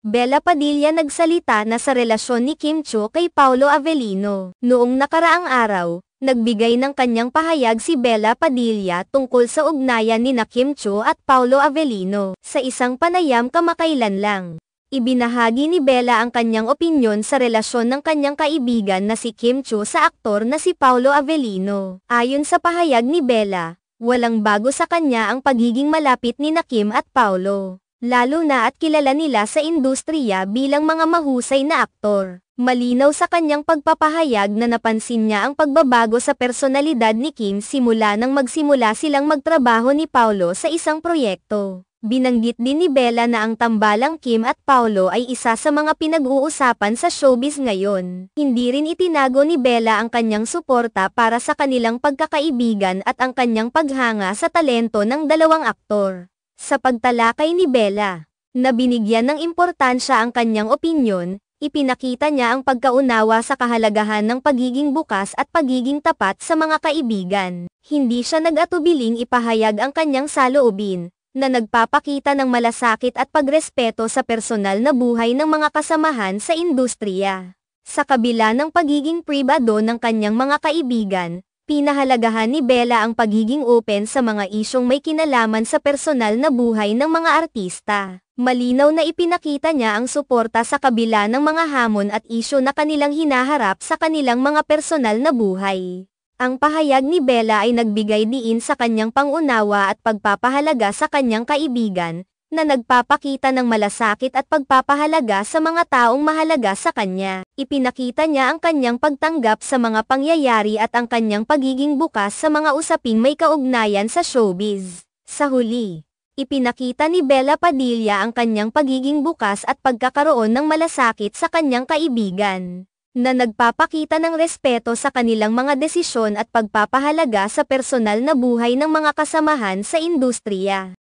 Bella Padilla nagsalita na sa relasyon ni Kim Chiu kay Paolo Avellino. Noong nakaraang araw, nagbigay ng kanyang pahayag si Bella Padilla tungkol sa ugnayan ni Kim Chiu at Paolo Avellino. Sa isang panayam kamakailan lang, ibinahagi ni Bella ang kanyang opinyon sa relasyon ng kanyang kaibigan na si Kim Chiu sa aktor na si Paolo Avellino. Ayon sa pahayag ni Bella, walang bago sa kanya ang pagiging malapit ni Kim at Paolo. Lalo na at kilala nila sa industriya bilang mga mahusay na aktor. Malinaw sa kanyang pagpapahayag na napansin niya ang pagbabago sa personalidad ni Kim simula nang magsimula silang magtrabaho ni Paolo sa isang proyekto. Binanggit din ni Bella na ang tambalang Kim at Paolo ay isa sa mga pinag-uusapan sa showbiz ngayon. Hindi rin itinago ni Bella ang kanyang suporta para sa kanilang pagkakaibigan at ang kanyang paghanga sa talento ng dalawang aktor. Sa pagtalakay ni Bella, na binigyan ng importansya ang kanyang opinyon, ipinakita niya ang pagkaunawa sa kahalagahan ng pagiging bukas at pagiging tapat sa mga kaibigan. Hindi siya nag-atubiling ipahayag ang kanyang saloobin, na nagpapakita ng malasakit at pagrespeto sa personal na buhay ng mga kasamahan sa industriya. Sa kabila ng pagiging pribado ng kanyang mga kaibigan, pinahalagahan ni Bella ang pagiging open sa mga isyong may kinalaman sa personal na buhay ng mga artista. Malinaw na ipinakita niya ang suporta sa kabila ng mga hamon at isyu na kanilang hinaharap sa kanilang mga personal na buhay. Ang pahayag ni Bella ay nagbigay diin sa kanyang pangunawa at pagpapahalaga sa kanyang kaibigan, na nagpapakita ng malasakit at pagpapahalaga sa mga taong mahalaga sa kanya. Ipinakita niya ang kanyang pagtanggap sa mga pangyayari at ang kanyang pagiging bukas sa mga usaping may kaugnayan sa showbiz. Sa huli, ipinakita ni Bella Padilla ang kanyang pagiging bukas at pagkakaroon ng malasakit sa kanyang kaibigan, na nagpapakita ng respeto sa kanilang mga desisyon at pagpapahalaga sa personal na buhay ng mga kasamahan sa industriya.